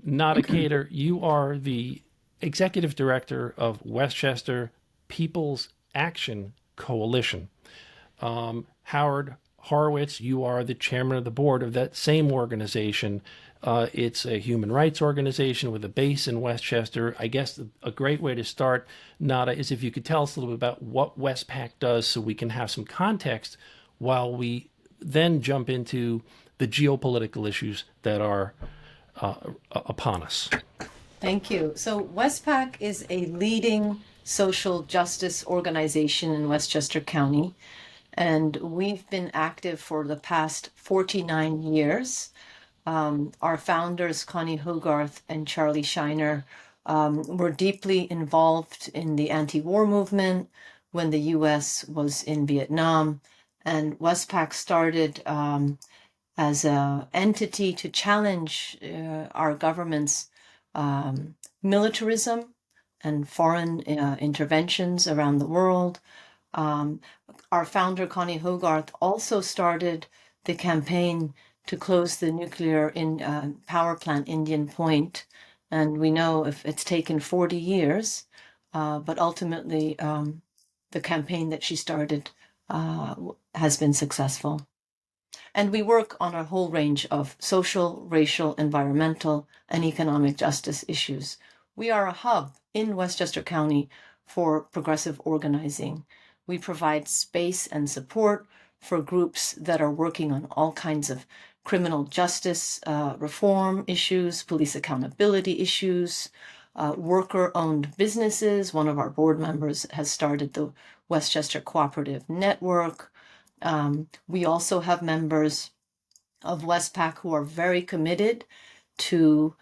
Nada Khader, you are the executive director of Westchester People's Action Coalition. Howard Horowitz, you are the chairman of the board of that same organization. It's a human rights organization with a base in Westchester. I guess a great way to start, Nada, is if you could tell us a little bit about what WESPAC does so we can have some context while we then jump into the geopolitical issues that are upon us. Thank you. So WESPAC is a leading social justice organization in Westchester County, and we've been active for the past 49 years. Our founders, Connie Hogarth and Charlie Shiner, were deeply involved in the anti-war movement when the U.S. was in Vietnam, and WESPAC started as an entity to challenge our government's militarism and foreign interventions around the world. Our founder, Connie Hogarth, also started the campaign to close the nuclear power plant Indian Point. And we know if it's taken 40 years, but ultimately the campaign that she started has been successful. And we work on a whole range of social, racial, environmental, and economic justice issues. We are a hub in Westchester County for progressive organizing. We provide space and support for groups that are working on all kinds of criminal justice reform issues, police accountability issues, worker-owned businesses. One of our board members has started the Westchester Cooperative Network. We also have members of WESPAC who are very committed to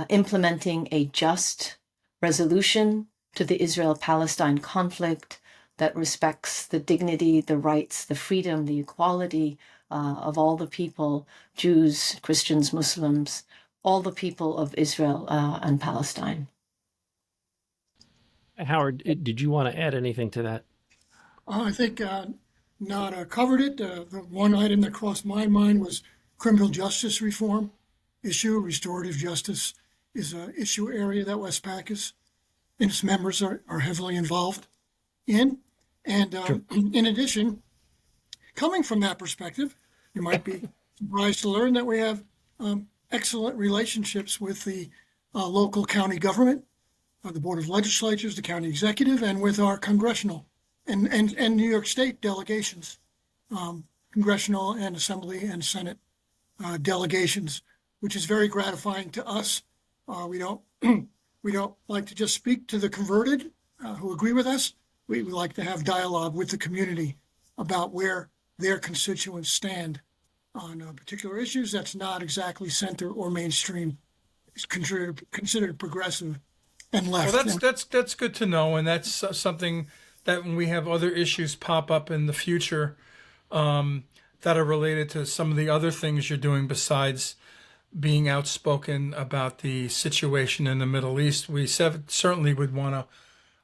implementing a just resolution to the Israel-Palestine conflict that respects the dignity, the rights, the freedom, the equality of all the people, Jews, Christians, Muslims, all the people of Israel and Palestine. Howard, did you want to add anything to that? I think Nada covered it. The one item that crossed my mind was criminal justice reform issue. Restorative justice is an issue area that WESPAC is, and its members are heavily involved in. And Sure. In addition, coming from that perspective, you might be surprised to learn that we have excellent relationships with the local county government, the Board of Legislatures, the county executive, and with our congressional and New York State delegations, congressional and Assembly and Senate delegations, which is very gratifying to us. We don't like to just speak to the converted who agree with us. We like to have dialogue with the community about where their constituents stand on particular issues that's not exactly center or mainstream. It's considered progressive and left. Well, that's good to know, and that's something that when we have other issues pop up in the future that are related to some of the other things you're doing besides being outspoken about the situation in the Middle East, we certainly would want to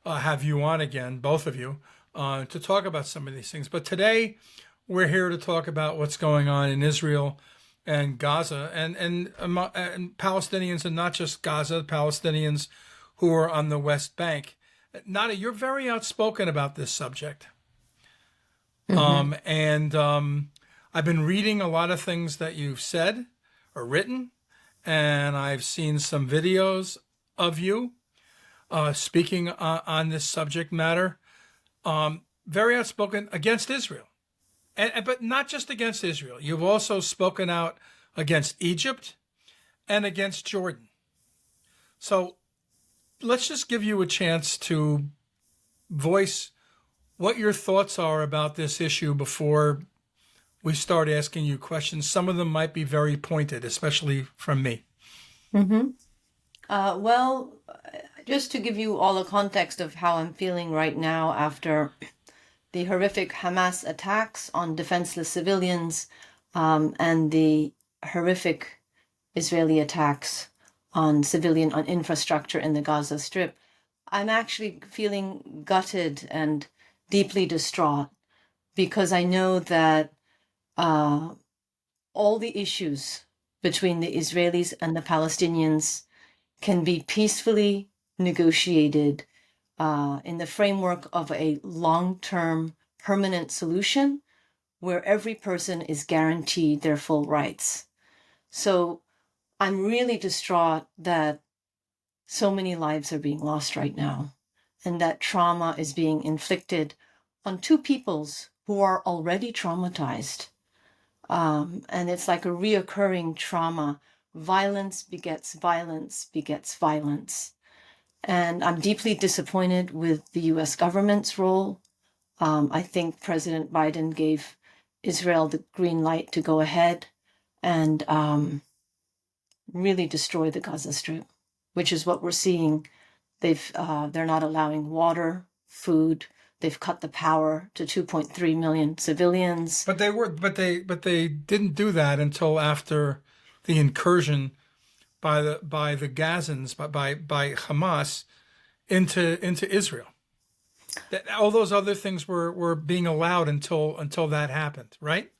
have you on again, both of you, to talk about some of these things. But today, we're here to talk about what's going on in Israel and Gaza and Palestinians, and not just Gaza, Palestinians who are on the West Bank. Nada, you're very outspoken about this subject. Mm-hmm. I've been reading a lot of things that you've said or written, and I've seen some videos of you speaking on this subject matter. Very outspoken against Israel. But not just against Israel. You've also spoken out against Egypt and against Jordan. So let's just give you a chance to voice what your thoughts are about this issue before we start asking you questions. Some of them might be very pointed, especially from me. Mm-hmm. Well, just to give you all a context of how I'm feeling right now after the horrific Hamas attacks on defenseless civilians and the horrific Israeli attacks on infrastructure in the Gaza Strip, I'm actually feeling gutted and deeply distraught because I know that all the issues between the Israelis and the Palestinians can be peacefully negotiated in the framework of a long-term permanent solution where every person is guaranteed their full rights. So I'm really distraught that so many lives are being lost right now, and that trauma is being inflicted on two peoples who are already traumatized. And it's like a reoccurring trauma. Violence begets violence begets violence. And I'm deeply disappointed with the US government's role. I think President Biden gave Israel the green light to go ahead and really destroy the Gaza Strip, which is what we're seeing. They're not allowing water, food. They've cut the power to 2.3 million civilians. But they didn't do that until after the incursion by the Gazans, by Hamas into Israel. All those other things were being allowed until that happened, right?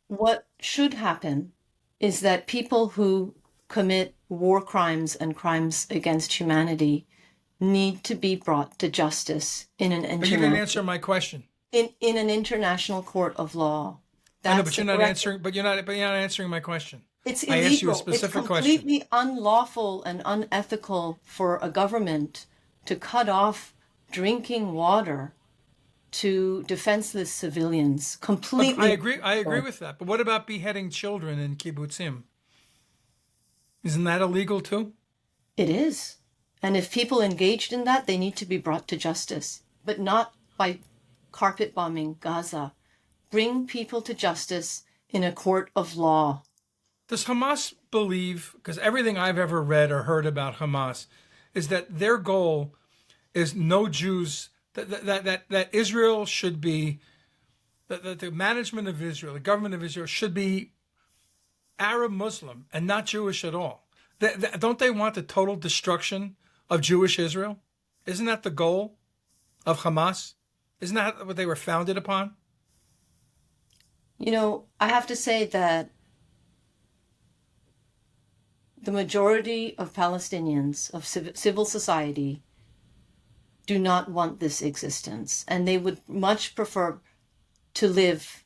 What should happen is that people who commit war crimes and crimes against humanity need to be brought to justice in an But you didn't answer my question. in an international court of law. I know, but you're not answering. But you're not answering my question. It's I illegal. asked you a specific it's question. completely unlawful and unethical for a government to cut off drinking water to defenseless civilians. Completely. I agree with that. But what about beheading children in kibbutzim? Isn't that illegal too? It is. And if people engaged in that, they need to be brought to justice, but not by carpet bombing Gaza. Bring people to justice in a court of law. Does Hamas believe, because everything I've ever read or heard about Hamas is that their goal is no Jews, that Israel should be, that the management of Israel, the government of Israel should be Arab Muslim and not Jewish at all. Don't they want the total destruction of Jewish Israel? Isn't that the goal of Hamas? Isn't that what they were founded upon? You know, I have to say that the majority of Palestinians, of civil society, do not want this existence. And they would much prefer to live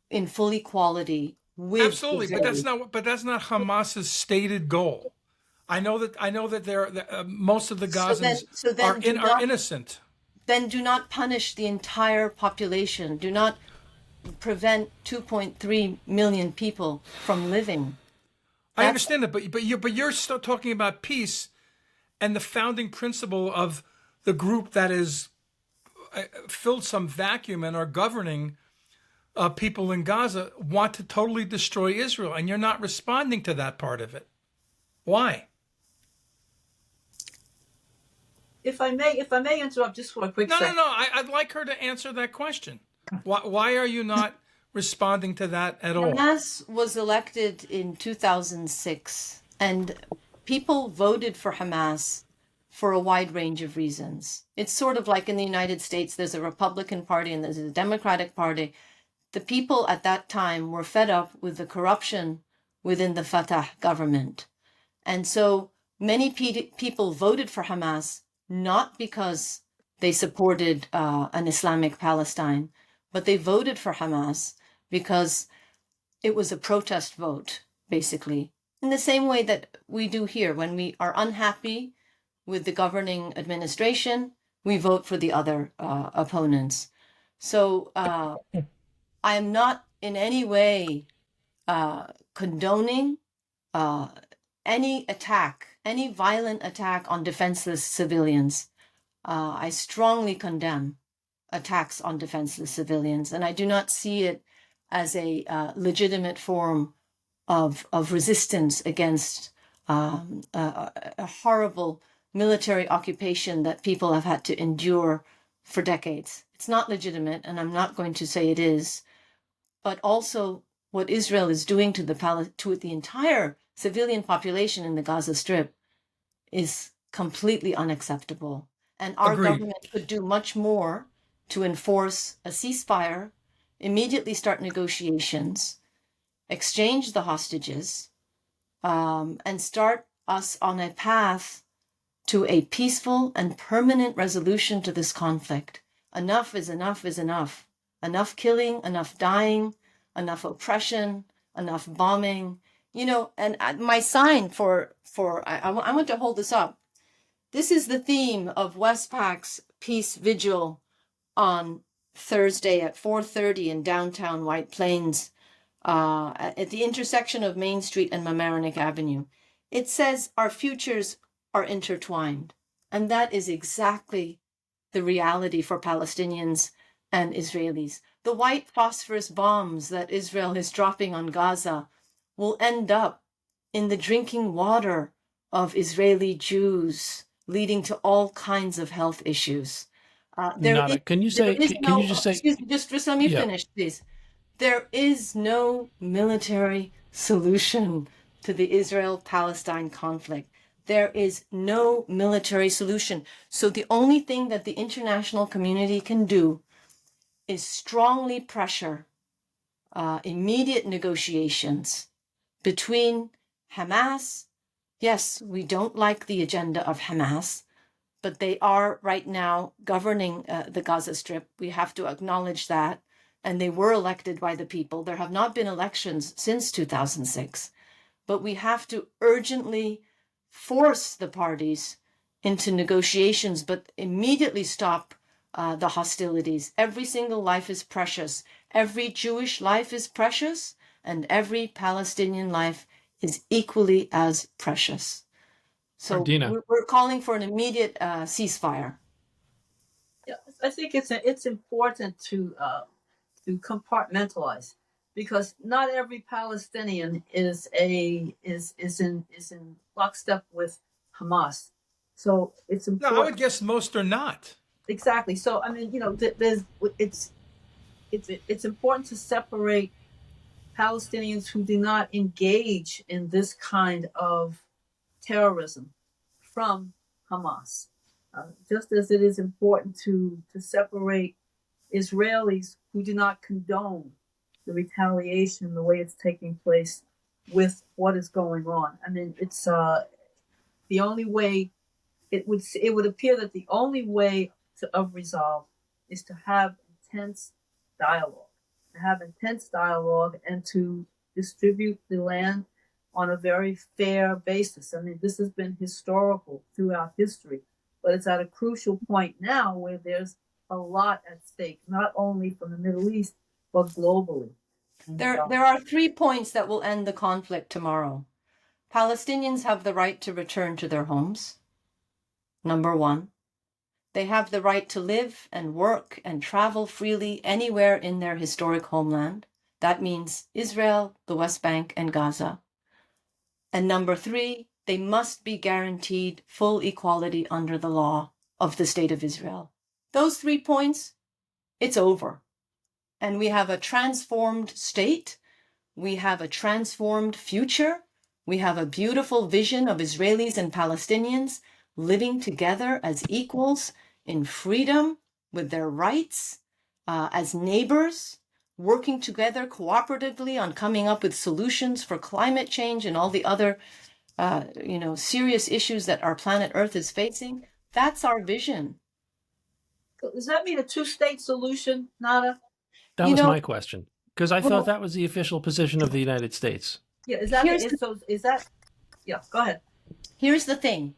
in full equality with Absolutely, Israel. but that's not Hamas's stated goal. I know that most of the Gazans are innocent. Then do not punish the entire population. Do not prevent 2.3 million people from living. I understand that, but you're still talking about peace and the founding principle of the group that is filled some vacuum and are governing people in Gaza want to totally destroy Israel, and you're not responding to that part of it. Why? If I may interrupt just for a quick second. No. I'd like her to answer that question. Why are you not responding to that at all? Hamas was elected in 2006, and people voted for Hamas for a wide range of reasons. It's sort of like in the United States, there's a Republican Party and there's a Democratic Party. The people at that time were fed up with the corruption within the Fatah government. And so many people voted for Hamas, not because they supported an Islamic Palestine, but they voted for Hamas because it was a protest vote, basically. In the same way that we do here, when we are unhappy with the governing administration, we vote for the other opponents. So I am not in any way condoning any attack, any violent attack on defenseless civilians. I strongly condemn attacks on defenseless civilians, and I do not see it as a legitimate form of resistance against a horrible military occupation that people have had to endure for decades. It's not legitimate, and I'm not going to say it is. But also, what Israel is doing to the entire civilian population in the Gaza Strip is completely unacceptable. And our Agreed. government could do much more to enforce a ceasefire, immediately start negotiations, exchange the hostages, and start us on a path to a peaceful and permanent resolution to this conflict. Enough is enough is enough. Enough killing, enough dying, enough oppression, enough bombing. You know, and my sign I want to hold this up. This is the theme of WESPAC's Peace Vigil on Thursday at 4:30 in downtown White Plains, at the intersection of Main Street and Mamaroneck Avenue. It says our futures are intertwined. And that is exactly the reality for Palestinians and Israelis. The white phosphorus bombs that Israel is dropping on Gaza will end up in the drinking water of Israeli Jews, leading to all kinds of health issues. Nada. Can you just say? Excuse me, just let me Yeah. finish, please. There is no military solution to the Israel-Palestine conflict. There is no military solution. So the only thing that the international community can do is strongly pressure immediate negotiations between Hamas. Yes, we don't like the agenda of Hamas, but they are right now governing the Gaza Strip. We have to acknowledge that. And they were elected by the people. There have not been elections since 2006. But we have to urgently force the parties into negotiations, but immediately stop the hostilities. Every single life is precious. Every Jewish life is precious, and every Palestinian life is equally as precious. So Ardina. we're calling for an immediate ceasefire. Yeah, I think it's important to compartmentalize, because not every Palestinian is in lockstep with Hamas. So it's No, important. I would guess most are not. Exactly. So I mean, you know, it's important to separate Palestinians who do not engage in this kind of terrorism from Hamas, just as it is important to separate Israelis who do not condone the retaliation, the way it's taking place, with what is going on. I mean, it's the only way. It would appear that the only way of resolve is to have intense dialogue, and to distribute the land on a very fair basis. I mean, this has been historical throughout history, but it's at a crucial point now where there's a lot at stake, not only from the Middle East, but globally. There are 3 points that will end the conflict tomorrow. Palestinians have the right to return to their homes. Number 1. They have the right to live and work and travel freely anywhere in their historic homeland. That means Israel, the West Bank, and Gaza. And number 3, they must be guaranteed full equality under the law of the State of Israel. Those 3 points, it's over. And we have a transformed state. We have a transformed future. We have a beautiful vision of Israelis and Palestinians living together as equals in freedom with their rights, as neighbors, working together cooperatively on coming up with solutions for climate change and all the other serious issues that our planet Earth is facing. That's our vision. Does that mean a two-state solution, Nada? That was my question, because I thought that was the official position of the United States. Yeah, is that? Yeah, go ahead. Here's the thing.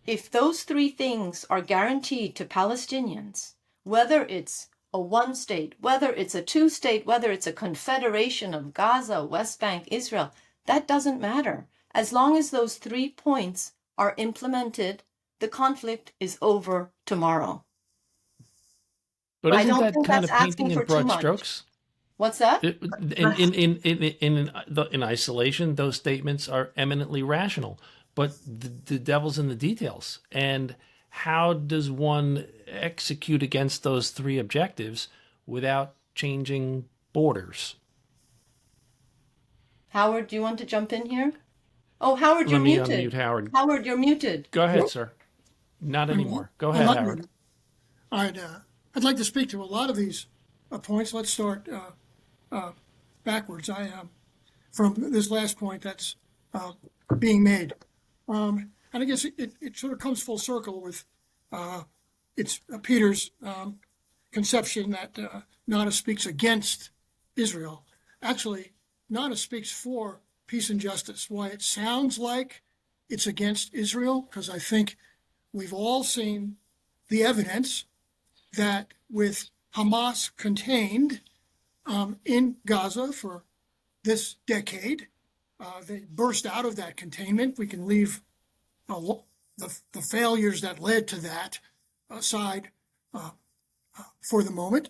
If those 3 things are guaranteed to Palestinians, whether it's a one state, whether it's a 2-state, whether it's a confederation of Gaza, West Bank, Israel, that doesn't matter. As long as those 3 points are implemented, the conflict is over tomorrow. But I isn't don't that think kind of that's painting asking in for too broad much. strokes? What's that? In isolation, those statements are eminently rational, but the devil's in the details. And how does one execute against those 3 objectives without changing borders? Howard, do you want to jump in here? Oh, Howard, you're Let me muted. unmute Howard. Howard, you're muted. Go ahead, sir. Not anymore. Go ahead, Howard. I'd like to speak to a lot of these points. Let's start backwards. From this last point that's being made. And I guess it sort of comes full circle with it's Peter's conception that NADA speaks against Israel. Actually, NADA speaks for peace and justice. Why it sounds like it's against Israel, because I think we've all seen the evidence that with Hamas contained in Gaza for this decade, they burst out of that containment. We can leave the failures that led to that aside for the moment,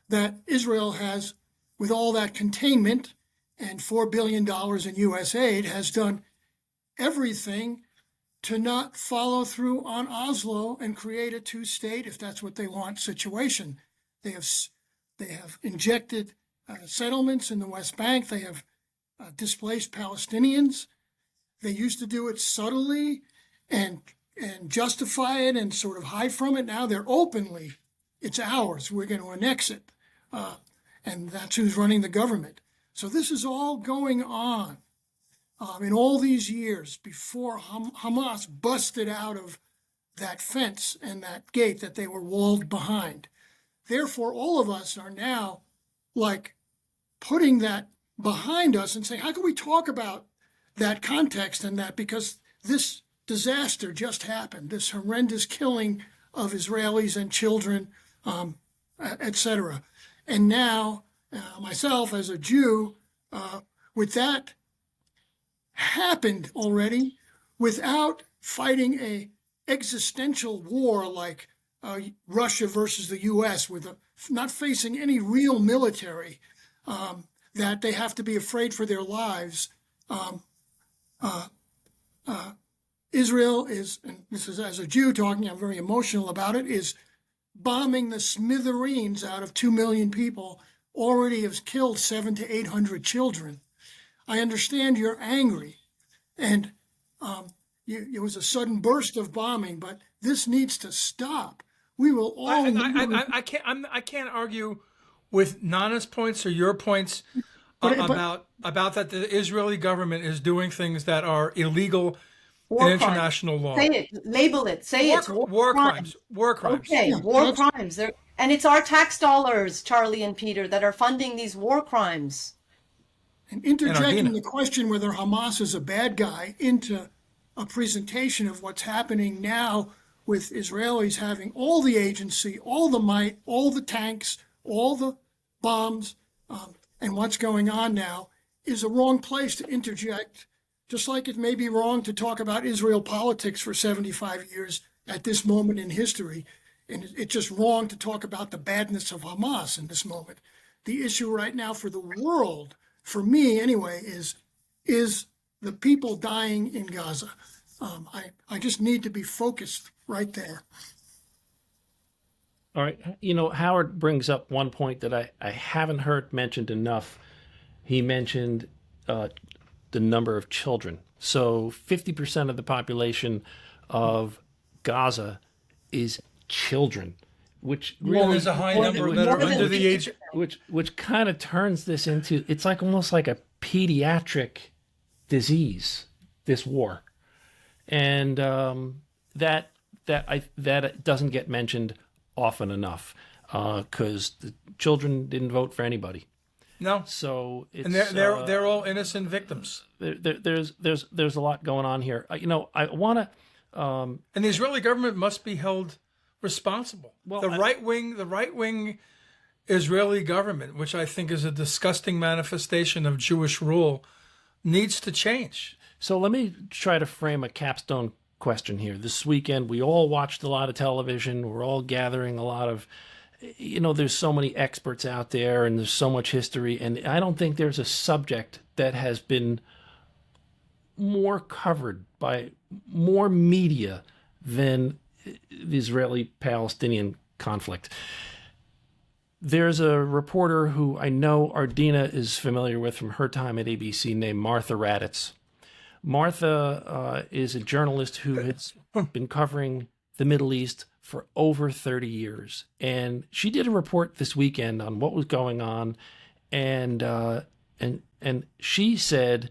that Israel has, with all that containment and $4 billion in U.S. aid, has done everything to not follow through on Oslo and create a two-state, if that's what they want, situation. They have injected settlements in the West Bank. They have displaced Palestinians. They used to do it subtly and justify it and sort of hide from it. Now they're openly, it's ours. We're going to annex it. And that's who's running the government. So this is all going on in all these years before Hamas busted out of that fence and that gate that they were walled behind. Therefore, all of us are now like putting that behind us and saying, how can we talk about that context and that, because this disaster just happened, this horrendous killing of Israelis and children, etc. And now, myself as a Jew, with that happened already, without fighting a existential war like Russia versus the U.S., with not facing any real military, that they have to be afraid for their lives. Israel is, and this is as a Jew talking, I'm very emotional about it, is bombing the smithereens out of 2 million people, already has killed 700 to 800 children. I understand you're angry, and it was a sudden burst of bombing, but this needs to stop. We will all. I can't argue with Nana's points or your points about that the Israeli government is doing things that are illegal in international law. Say it, label it, say it's war crimes. War crimes. Okay, Yeah, war crimes. And it's our tax dollars, Charlie and Peter, that are funding these war crimes. And interjecting Ardina. the question whether Hamas is a bad guy into a presentation of what's happening now with Israelis having all the agency, all the might, all the tanks, all the bombs, and what's going on now is a wrong place to interject, just like it may be wrong to talk about Israel politics for 75 years at this moment in history. And it's just wrong to talk about the badness of Hamas in this moment. The issue right now for the world, for me anyway, is the people dying in Gaza. I just need to be focused right there. All right. You know, Howard brings up one point that I haven't heard mentioned enough. He mentioned the number of children. So 50% of the population of Gaza is children, which really, There's a high number that are under the age. which kind of turns this into, it's like almost like a pediatric disease, this war. And that doesn't get mentioned often enough, because the children didn't vote for anybody. No. So it's, And they're all innocent victims. there's a lot going on here. You know, I want to. And the Israeli government must be held responsible. Well, the right wing Israeli government, which I think is a disgusting manifestation of Jewish rule, needs to change. So let me try to frame a capstone question here. This weekend, we all watched a lot of television. We're all gathering a lot of, you know, there's so many experts out there and there's so much history. And I don't think there's a subject that has been more covered by more media than the Israeli-Palestinian conflict. There's a reporter who I know Ardina is familiar with from her time at ABC named Martha Raddatz. Martha is a journalist who has been covering the Middle East for over 30 years. And she did a report this weekend on what was going on. And she said,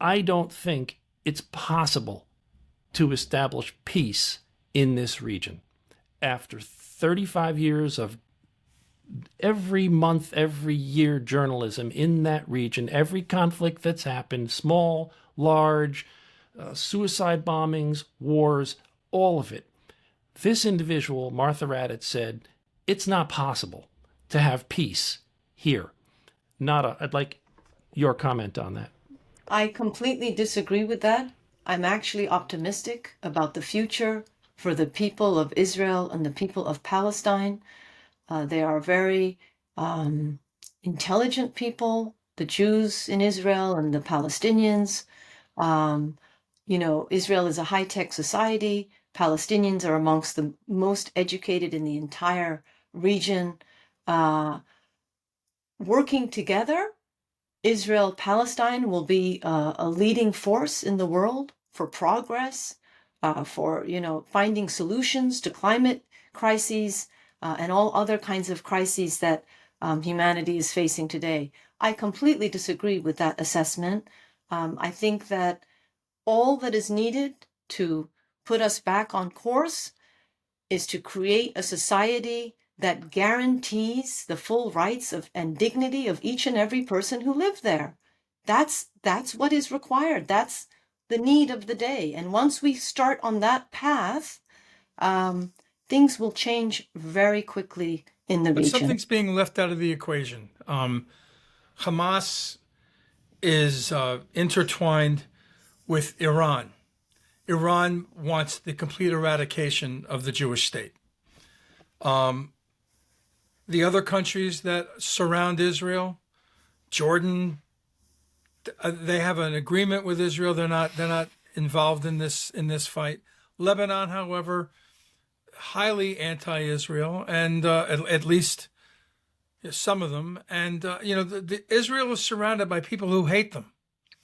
I don't think it's possible to establish peace in this region. After 35 years of every month, every year journalism in that region, every conflict that's happened, small, large, suicide bombings, wars, all of it. This individual, Martha Raddatz, said, it's not possible to have peace here. I'd like your comment on that. I completely disagree with that. I'm actually optimistic about the future for the people of Israel and the people of Palestine. They are very intelligent people, the Jews in Israel and the Palestinians. Israel is a high-tech society. Palestinians are amongst the most educated in the entire region. Working together, Israel-Palestine will be a leading force in the world for progress, for finding solutions to climate crises and all other kinds of crises that humanity is facing today. I completely disagree with that assessment. I think that all that is needed to put us back on course is to create a society that guarantees the full rights and dignity of each and every person who lives there. That's what is required. That's the need of the day. And once we start on that path, things will change very quickly in the region. But something's being left out of the equation. Hamas is intertwined with Iran. Iran wants the complete eradication of the Jewish state. The other countries that surround Israel, Jordan, they have an agreement with Israel. They're not involved in this fight. Lebanon, however, highly anti-Israel, and at least some of them. And Israel is surrounded by people who hate them.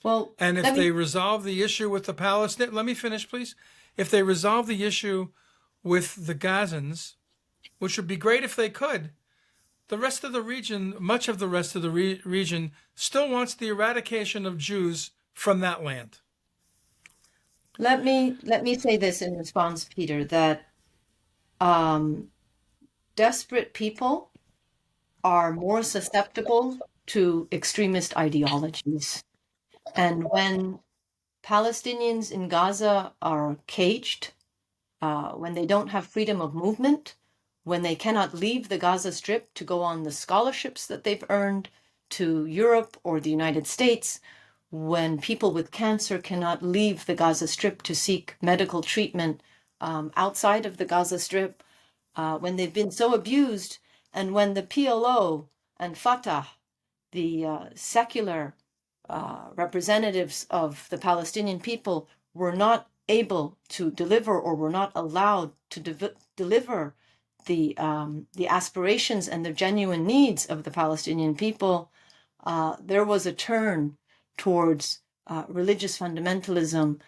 Well, and if they resolve the issue with the Palestinians, let me finish, please. If they resolve the issue with the Gazans, which would be great if they could, the rest of the region, much of the rest of the region, still wants the eradication of Jews from that land. Let me say this in response, Peter, that desperate people are more susceptible to extremist ideologies. And when Palestinians in Gaza are caged, when they don't have freedom of movement, when they cannot leave the Gaza Strip to go on the scholarships that they've earned to Europe or the United States, when people with cancer cannot leave the Gaza Strip to seek medical treatment outside of the Gaza Strip, when they've been so abused, and when the PLO and Fatah, the secular representatives of the Palestinian people, were not able to deliver or were not allowed to deliver the aspirations and the genuine needs of the Palestinian people, there was a turn towards religious fundamentalism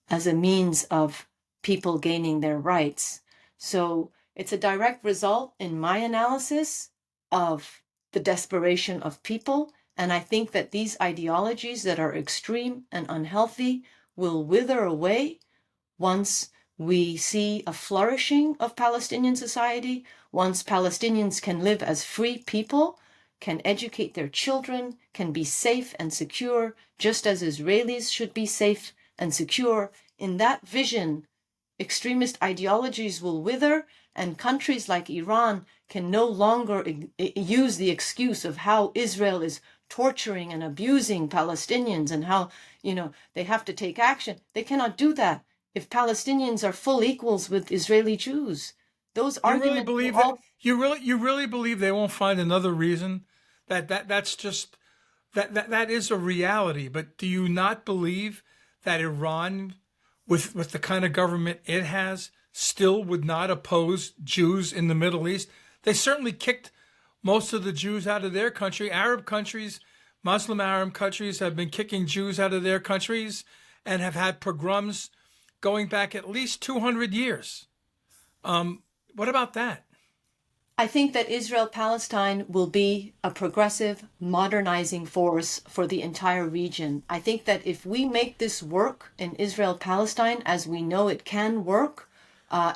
as a means of people gaining their rights. So it's a direct result, in my analysis, of the desperation of people. And I think that these ideologies that are extreme and unhealthy will wither away once we see a flourishing of Palestinian society, once Palestinians can live as free people, can educate their children, can be safe and secure, just as Israelis should be safe and secure. In that vision, extremist ideologies will wither, and countries like Iran can no longer use the excuse of how Israel is torturing and abusing Palestinians and how, they have to take action. They cannot do that if Palestinians are full equals with Israeli Jews. Those arguments you really believe they won't find another reason? That's just that is a reality. But do you not believe that Iran, with the kind of government it has, still would not oppose Jews in the Middle East? They certainly kicked most of the Jews out of their country. Arab countries, Muslim Arab countries, have been kicking Jews out of their countries and have had pogroms going back at least 200 years. What about that? I think that Israel-Palestine will be a progressive, modernizing force for the entire region. I think that if we make this work in Israel-Palestine, as we know it can work,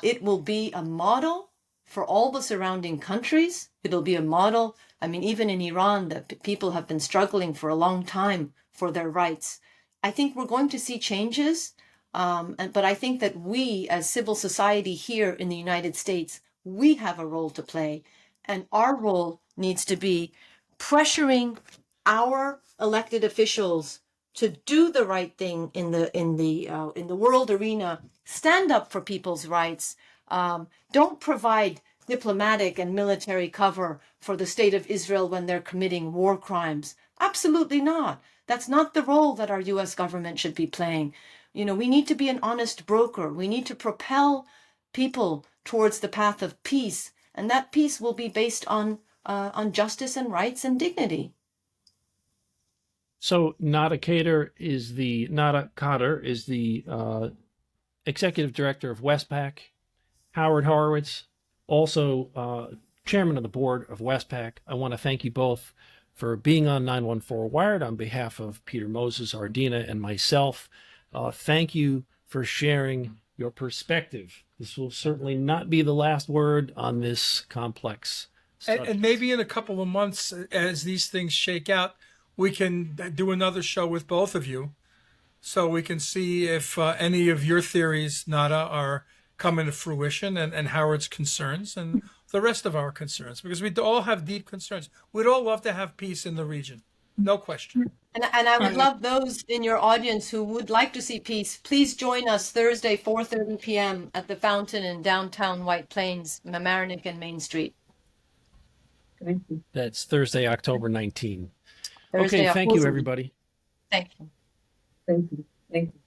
it will be a model for all the surrounding countries. It'll be a model. I mean, even in Iran, the people have been struggling for a long time for their rights. I think we're going to see changes, but I think that we, as civil society here in the United States, we have a role to play, and our role needs to be pressuring our elected officials to do the right thing in the world arena. Stand up for people's rights. Don't provide diplomatic and military cover for the state of Israel when they're committing war crimes. Absolutely not. That's not the role that our U.S. government should be playing. You know, we need to be an honest broker. We need to propel people towards the path of peace, and that peace will be based on justice and rights and dignity. So Nada Khader is the executive director of WESPAC. Howard Horowitz, also chairman of the board of WESPAC. I want to thank you both for being on 914 Wired on behalf of Peter Moses, Ardina, and myself. Thank you for sharing your perspective. This will certainly not be the last word on this complex subject. And maybe in a couple of months, as these things shake out, we can do another show with both of you, so we can see if any of your theories, Nada, are coming to fruition, and Howard's concerns, and the rest of our concerns, because we all have deep concerns. We'd all love to have peace in the region, no question. And I would love those in your audience who would like to see peace. Please join us Thursday, 4:30 p.m. at the Fountain in downtown White Plains, Mamaroneck and Main Street. Thank you. That's Thursday, October 19. Thursday, Okay, thank you, October. everybody. Thank you. Thank you. Thank you.